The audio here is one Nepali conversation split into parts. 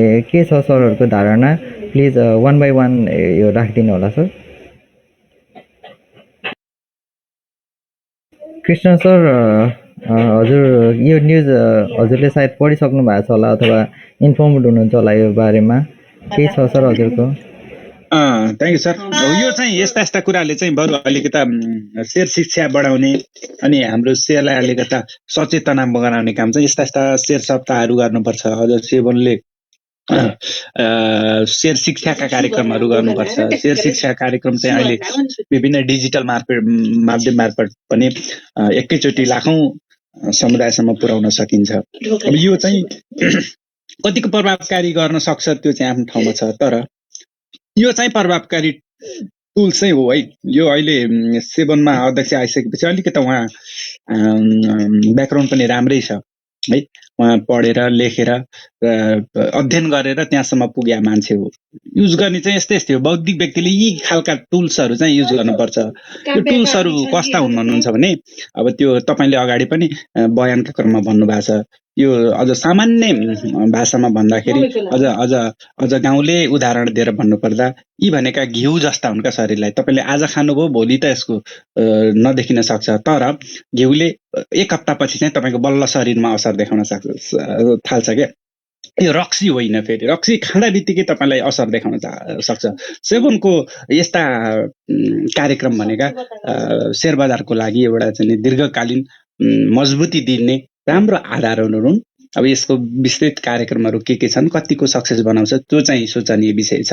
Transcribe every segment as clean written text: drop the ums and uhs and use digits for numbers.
के छ सरहरूको धारणा प्लिज वान बाई वान यो राखिदिनु होला सर। कृष्ण सर हजुर यो न्युज हजुरले सायद पढिसक्नु भएको छ होला अथवा इन्फर्मड हुनुहुन्छ होला यो बारेमा, के छ सर हजुरको? Thank you sir. यो चाहिँ यस्ता यस्ता कुराले चाहिँ बरु अलिकता शेयर शिक्षा बढाउने अनि हाम्रो शेयरलाई अलिकता सचेतना गराउने काम चाहिँ यस्ता यस्ता शेयर सप्ताहहरू गर्नुपर्छ। अझ सेवनले शेयर शिक्षाका कार्यक्रमहरू गर्नुपर्छ। शेयर शिक्षा कार्यक्रम चाहिँ अहिले विभिन्न डिजिटल माध्यम मार्फत पनि एकैचोटि लाखौँ समुदायसम्म पुर्याउन सकिन्छ। अब यो चाहिँ कतिको प्रभावकारी गर्न सक्छ त्यो चाहिँ आफ्नो ठाउँमा छ, तर यो चाहिँ प्रभावकारी टुल चाहिँ हो है। यो अहिले सेवनमा अध्यक्ष आइसकेपछि अलिकति उहाँ ब्याकग्राउन्ड पनि राम्रै छ है। उहाँ पढेर लेखेर अध्ययन गरेर त्यहाँसम्म पुगे मान्छे हो। युज गर्ने चाहिँ यस्तै यस्तै हो। बौद्धिक व्यक्तिले यी खालका टुल्सहरू चाहिँ युज गर्नुपर्छ। यो टुल्सहरू कस्ता हुन् भन्नुहुन्छ भने अब त्यो तपाईँले अगाडि पनि बयानका क्रममा भन्नुभएको छ। यो अझ सामान्य भाषामा भन्दाखेरि अझ गाउँले उदाहरण दिएर भन्नुपर्दा यी भनेका घिउ जस्ता हुन् क्या शरीरलाई। तपाईँले आज खानुभयो भोलि त यसको नदेखिन सक्छ, तर घिउले एक हप्तापछि चाहिँ तपाईँको बल्ल शरीरमा असर देखाउन थाल्छ क्या। यो रक्सी होइन, फेरि रक्सी खाँदा बित्तिकै तपाईँलाई असर देखाउन सक्छ। सेवनको यस्ता कार्यक्रम भनेका शेयर बजारको लागि एउटा चाहिँ दीर्घकालीन मजबुती दिने राम्रो आधारहरू हुन्। अब यसको विस्तृत कार्यक्रमहरू के छन्, कतिको सक्सेस बनाउँछ, त्यो चाहिँ सोचनीय विषय छ।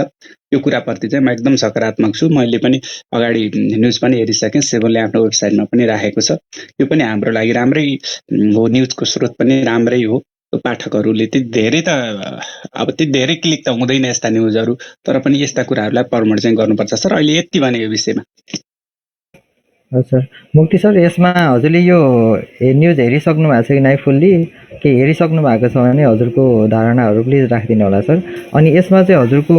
यो कुराप्रति चाहिँ म एकदम सकारात्मक छु। मैले पनि अगाडि न्युज पनि हेरिसकेँ, सेवनले आफ्नो वेबसाइटमा पनि राखेको छ। यो पनि हाम्रो लागि राम्रै हो, न्युजको स्रोत पनि राम्रै हो। पाठकहरूले त्यति धेरै त अब त्यति धेरै क्लिक त हुँदैन यस्ता न्युजहरू, तर पनि यस्ता कुराहरूलाई प्रमोट चाहिँ गर्नुपर्छ सर। अहिले यति भने यो विषयमा। हजुर मुक्ति सर, यसमा हजुरले यो न्युज हेरिसक्नु भएको छ कि नै फुल्ली, के हेरिसक्नु भएको छ भने हजुरको धारणाहरू प्लिज राखिदिनु होला सर। अनि यसमा चाहिँ हजुरको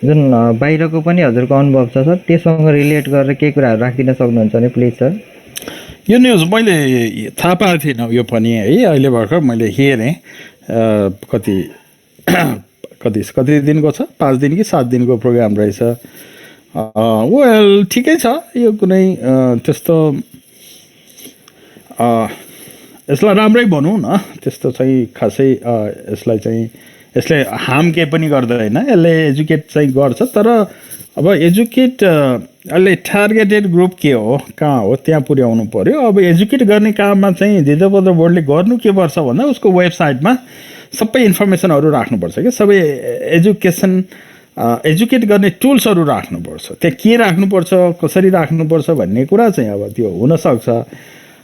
जुन बाहिरको पनि हजुरको अनुभव छ सर, त्यससँग रिलेट गरेर केही कुराहरू राखिदिन सक्नुहुन्छ भने प्लिज सर। यो न्युज मैले थाहा पाएको थिइनँ, यो पनि है अहिले भर्खर मैले हेरेँ। कति दिनको छ, 5 दिन कि 7 दिनको प्रोग्राम रहेछ। वेल ठिकै छ। यो कुनै त्यस्तो यसलाई राम्रै भनौँ न, त्यस्तो चाहिँ खासै यसले हार्म केही पनि गर्दैन। यसले एजुकेट चाहिँ गर्छ, तर अब एजुकेट अहिले टार्गेटेड ग्रुप के हो, कहाँ हो, त्यहाँ पुर्याउनु पर्यो। अब एजुकेट गर्ने काममा चाहिँ जिल्लापत्र बोर्डले गर्नु के पर्छ भन्दा उसको वेबसाइटमा सबै इन्फर्मेसनहरू राख्नुपर्छ क्या। सबै एजुकेट गर्ने टुल्सहरू राख्नुपर्छ। त्यहाँ के राख्नुपर्छ, कसरी राख्नुपर्छ भन्ने कुरा चाहिँ अब त्यो हुनसक्छ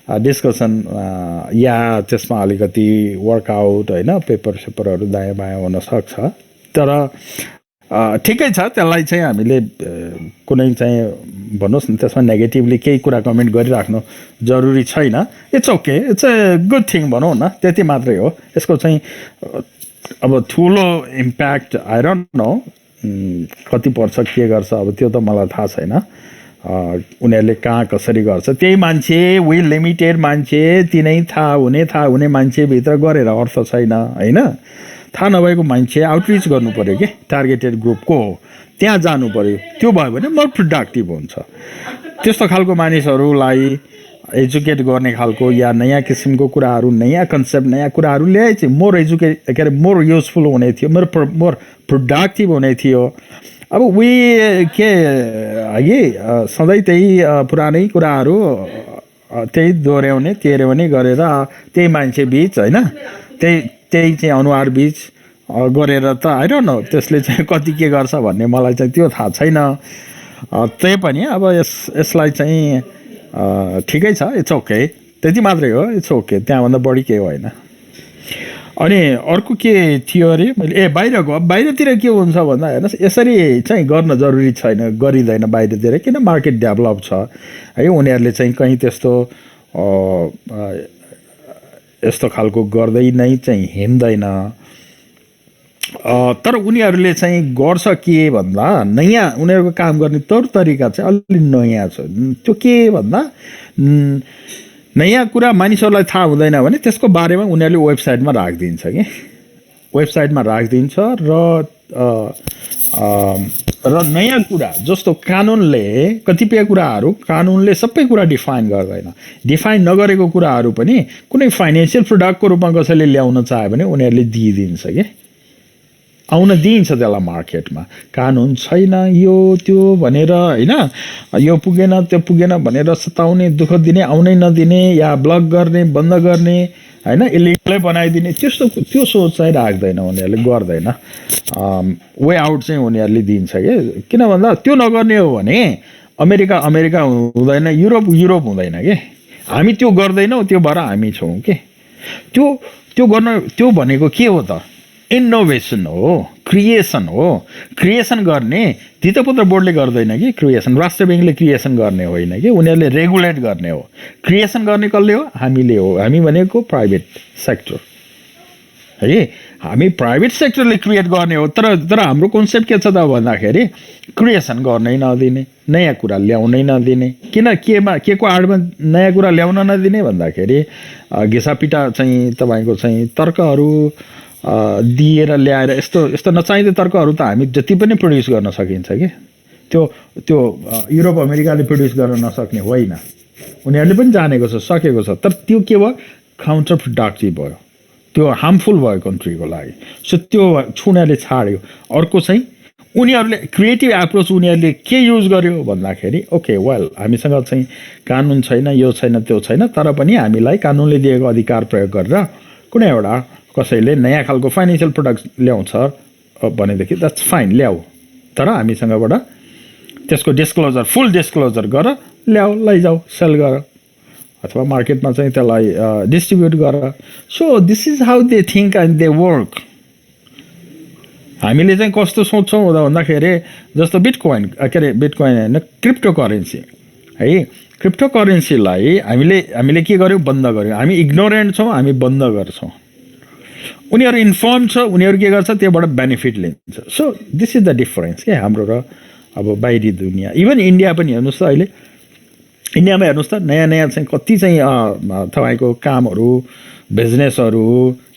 डिस्कसन या त्यसमा अलिकति वर्कआउट होइन, पेपरहरू दायाँ बायाँ हुनसक्छ। तर ठिकै छ, त्यसलाई चाहिँ हामीले कुनै चाहिँ भन्नुहोस् न त्यसमा नेगेटिभली केही कुरा कमेन्ट गरिराख्नु जरुरी छैन। It's okay, it's a good thing भनौँ न, त्यति मात्रै हो। यसको चाहिँ अब ठुलो इम्प्याक्ट आई डोन्ट नो कति पर्छ, के गर्छ, अब त्यो त मलाई थाहा छैन। उनीहरूले कहाँ कसरी गर्छ, त्यही मान्छे वी लिमिटेड मान्छे, तिनै थाहा हुने मान्छेभित्र गरेर अर्थ छैन होइन। थाहा नभएको मान्छे आउटरिच गर्नु पऱ्यो कि, टार्गेटेड ग्रुपको त्यहाँ जानु पऱ्यो। त्यो भयो भने मोर प्रोडक्टिभ हुन्छ। त्यस्तो खालको मानिसहरूलाई एजुकेट गर्ने खालको या नयाँ किसिमको कुराहरू, नयाँ कन्सेप्ट, नयाँ कुराहरू ल्याए चाहिँ मोर युजफुल हुने थियो, मोर प्रोडक्टिभ हुने थियो। अब सधैँ त्यही पुरानै कुराहरू त्यही दोहोऱ्याउने तेह्रउने गरेर त्यही मान्छे बिच होइन, त्यही चाहिँ अनुहार बिच गरेर त आई डोन्ट नो त्यसले चाहिँ कति के गर्छ भन्ने मलाई चाहिँ त्यो थाहा छैन। त्यही पनि अब यसलाई चाहिँ ठिकै छ, इट्स ओके, त्यति मात्रै हो, इट्स ओके, त्यहाँभन्दा बढी केही होइन। अनि अर्को के थियो अरे मैले बाहिरतिर के हुन्छ भन्दा हेर्नुहोस्, यसरी चाहिँ गर्न जरुरी छैन, गरिँदैन बाहिरतिर, किन मार्केट डेभलप छ है। उनीहरूले चाहिँ कहीँ त्यस्तो यस्तो खालको गर्दै नै चाहिँ हिँड्दैन। तर उनीहरूले चाहिँ गर्छ के भन्दा नयाँ उनीहरूको काम गर्ने तौर तरिका चाहिँ अलि नयाँ छ। त्यो के भन्दा नयाँ कुरा मानिसहरूलाई थाहा हुँदैन भने त्यसको बारेमा उनीहरूले वेबसाइटमा राखिदिन्छ कि। वेबसाइटमा राखिदिन्छ र नयाँ कुरा जस्तो कानुनले कतिपय कुराहरू कानुनले सबै कुरा डिफाइन गर्दैन डिफाइन नगरेको कुराहरू पनि कुनै फाइनेन्सियल प्रोडक्टको रूपमा कसैले ल्याउन चाह्यो भने उनीहरूले दिइदिन्छ के आउन दिइन्छ त्यसलाई मार्केटमा कानुन छैन यो त्यो भनेर होइन यो पुगेन त्यो पुगेन भनेर सताउने दुःख दिने आउनै नदिने या ब्लक गर्ने बन्द गर्ने होइन इलिगलै बनाइदिने त्यो सोच चाहिँ राख्दैन उनीहरूले गर्दैन वे आउट चाहिँ उनीहरूले दिन्छ किन भन्दा त्यो नगर्ने हो भने अमेरिका हुँदैन युरोप हुँदैन के हामी त्यो गर्दैनौँ त्यो भएर हामी छौँ के त्यो गर्न त्यो भनेको के हो त इनोभेसन हो क्रिएसन गर्ने धितोपुत्र बोर्डले गर्दैन कि क्रिएसन राष्ट्र ब्याङ्कले क्रिएसन गर्ने होइन कि उनीहरूले रेगुलेट गर्ने हो क्रिएसन गर्ने कसले हो हामीले हो हामी भनेको प्राइभेट सेक्टर है हामी प्राइभेट सेक्टरले क्रिएट गर्ने हो तर हाम्रो कन्सेप्ट के छ त भन्दाखेरि क्रिएसन गर्नै नदिने नयाँ कुरा ल्याउनै नदिने के को आडमा नयाँ कुरा ल्याउन नदिने भन्दाखेरि घिसापिटा चाहिँ तपाईँको चाहिँ तर्कहरू दिएर ल्याएर यस्तो नचाहिँदो तर्कहरू त हामी जति पनि प्रड्युस गर्न सकिन्छ कि त्यो युरोप अमेरिकाले प्रड्युस गर्न नसक्ने होइन उनीहरूले पनि जानेको छ सकेको छ तर त्यो के भयो काउन्टर प्रोडक्टिभ भयो त्यो हार्मफुल भयो कन्ट्रीको लागि सो त्यो उनीहरूले छाड्यो अर्को चाहिँ उनीहरूले क्रिएटिभ एप्रोच उनीहरूले के युज गर्यो भन्दाखेरि ओके वेल हामीसँग चाहिँ कानुन छैन यो छैन त्यो छैन तर पनि हामीलाई कानुनले दिएको अधिकार प्रयोग गरेर कुनै एउटा कसैले नयाँ खालको फाइनेन्सियल प्रोडक्ट ल्याउँछ भनेदेखि द्याट्स फाइन ल्याऊ तर हामीसँगबाट त्यसको फुल डिस्क्लोजर गर ल्याऊ लैजाऊ सेल गर अथवा मार्केटमा चाहिँ त्यसलाई डिस्ट्रिब्युट गर so this is how they think and they work हामीले चाहिँ कस्तो सोच्छौँ भन्दाखेरि जस्तो बिटकोइन होइन क्रिप्टो करेन्सी है क्रिप्टो करेन्सीलाई हामीले के गर्यौँ बन्द गर्यौँ हामी इग्नोरेन्ट छौँ हामी बन्द गर्छौँ उनीहरू इन्फर्म छ उनीहरू के गर्छ त्योबाट बेनिफिट लिन्छ so this is the difference के हाम्रो र अब बाहिरी दुनियाँ इभन इन्डिया पनि हेर्नुहोस् त अहिले इन्डियामा हेर्नुहोस् त नयाँ चाहिँ कति चाहिँ तपाईँको कामहरू बिजनेसहरू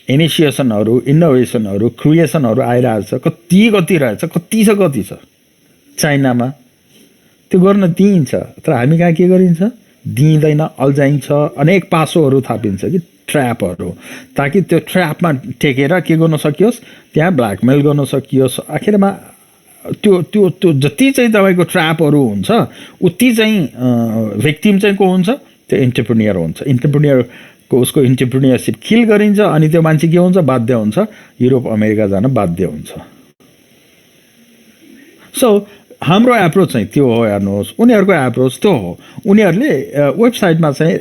इनिसिएसनहरू इनोभेसनहरू क्रिएसनहरू आइरहेको छ कति रहेछ कति छ चाइनामा त्यो गर्न दिइन्छ तर हामी कहाँ के गरिन्छ दिइँदैन अल्झाइन्छ अनेक पासोहरू थापिन्छ कि ट्र्यापहरू ताकि त्यो ट्र्यापमा टेकेर के गर्न सकियोस् त्यहाँ ब्ल्याकमेल गर्न सकियोस् आखिरमा त्यो जति चाहिँ तपाईँको ट्र्यापहरू हुन्छ उति चाहिँ भिक्टिम चाहिँ को हुन्छ त्यो इन्टरप्रेन्योर हुन्छ इन्टरप्रेन्योरको उसको इन्टरप्रेन्योरसिप किल गरिन्छ अनि त्यो मान्छे के हुन्छ बाध्य हुन्छ युरोप अमेरिका जान बाध्य हुन्छ सो हाम्रो एप्रोच चाहिँ त्यो हो हेर्नुहोस् उनीहरूको एप्रोच त्यो हो उनीहरूले वेबसाइटमा चाहिँ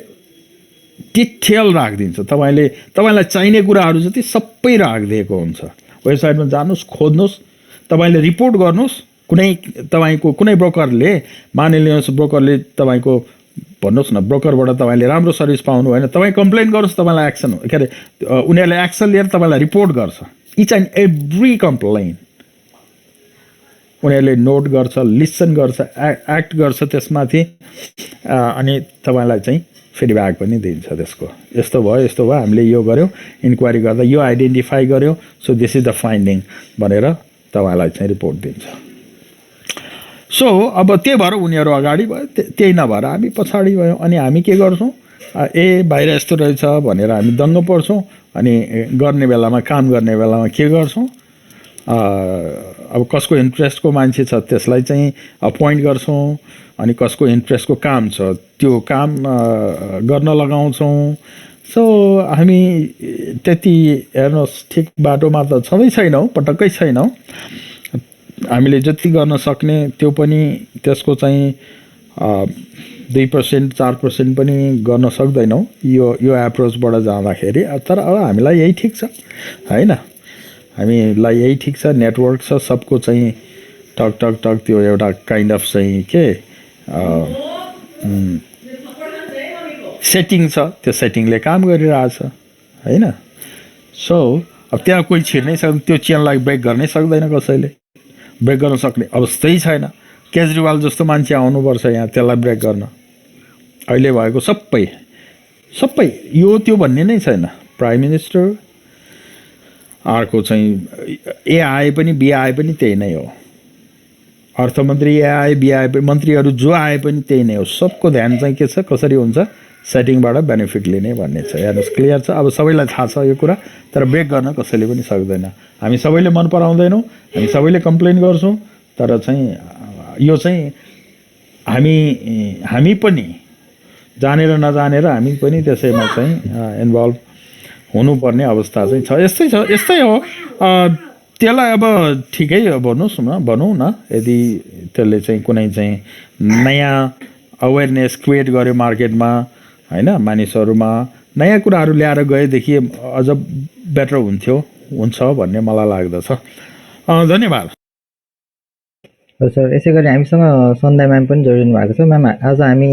डिटेल राखिदिन्छ तपाईँलाई चाहिने कुराहरू जति सबै राखिदिएको हुन्छ वेबसाइटमा जानुहोस् खोज्नुहोस् तपाईँले रिपोर्ट गर्नुहोस् कुनै ब्रोकरले मानिलिनुहोस् ब्रोकरले तपाईँको भन्नुहोस् न ब्रोकरबाट तपाईँले राम्रो सर्भिस पाउनु भएन तपाईँ कम्प्लेन गर्नुहोस् तपाईँलाई एक्सन के अरे उनीहरूले एक्सन लिएर तपाईँलाई रिपोर्ट गर्छ इच एन्ड एभ्री कम्प्लेन उनीहरूले नोट गर्छ लिसन गर्छ एक्ट गर्छ त्यसमाथि अनि तपाईँलाई चाहिँ फिडब्याक पनि दिन्छ त्यसको यस्तो भयो हामीले यो गऱ्यौँ इन्क्वायरी गर्दा यो आइडेन्टिफाई गऱ्यौँ so this is the finding भनेर तपाईँलाई चाहिँ रिपोर्ट दिन्छ सो अब त्यही भएर उनीहरू अगाडि भयो त्यही नभएर हामी पछाडि भयौँ अनि हामी के गर्छौँ बाहिर यस्तो रहेछ भनेर हामी दङ्ग पर्छौँ अनि काम गर्ने बेलामा के गर्छौँ अब कसको इन्ट्रेस्टको मान्छे छ त्यसलाई चाहिँ अपोइन्ट गर्छौँ अनि कसको इन्ट्रेस्टको काम छ त्यो काम गर्न लगाउँछौँ सो हामी त्यति हेर्नुहोस् ठिक बाटोमा त छँदै छैनौँ पटक्कै छैनौँ हामीले जति गर्न सक्ने त्यो पनि त्यसको चाहिँ 2% 4% पनि गर्न सक्दैनौँ यो एप्रोचबाट जाँदाखेरि तर अब हामीलाई यही ठिक छ होइन हामीलाई यही ठिक छ नेटवर्क छ सबको चाहिँ टक टक टक त्यो एउटा काइन्ड अफ चाहिँ के सेटिङ छ त्यो सेटिङले काम गरिरहेछ होइन सो अब त्यहाँ कोही छिर्नै सक्दैन त्यो चेनलाई ब्रेक गर्नै सक्दैन कसैले ब्रेक गर्न सक्ने अवस्थै छैन केजरीवाल जस्तो मान्छे आउनुपर्छ यहाँ त्यसलाई ब्रेक गर्न अहिले भएको सबै यो त्यो भन्ने नै छैन प्राइम मिनिस्टर अर्को चाहिँ ए आए पनि बी आए पनि त्यही नै हो, अर्थमन्त्री ए आए बी आए पनि, मन्त्रीहरू जो आए पनि त्यही नै हो। सबको ध्यान चाहिँ के छ, कसरी हुन्छ सेटिङबाट बेनिफिट लिने भन्ने छ। हेर्नुहोस् क्लियर छ। अब सबैलाई थाहा छ यो कुरा, तर ब्रेक गर्न कसैले पनि सक्दैन। हामी सबैले मन पराउँदैनौँ, हामी सबैले कम्प्लेन गर्छौँ, तर चाहिँ यो चाहिँ हामी पनि जानेर नजानेर हामी पनि त्यसैमा चाहिँ इन्भल्भ हुनुपर्ने अवस्था चाहिँ छ। यस्तै हो। त्यसलाई अब ठिकै भनौँ न, यदि त्यसले चाहिँ कुनै चाहिँ नयाँ अवेरनेस क्रिएट गर्यो मार्केटमा, होइन, मानिसहरूमा नयाँ कुराहरू ल्याएर गएदेखि अझ बेटर हुन्छ भन्ने मलाई लाग्दछ। धन्यवाद। हजुर सर, यसै गरी हामीसँग सन्ध्या म्याम पनि जोडिनु भएको छ। म्याम, आज हामी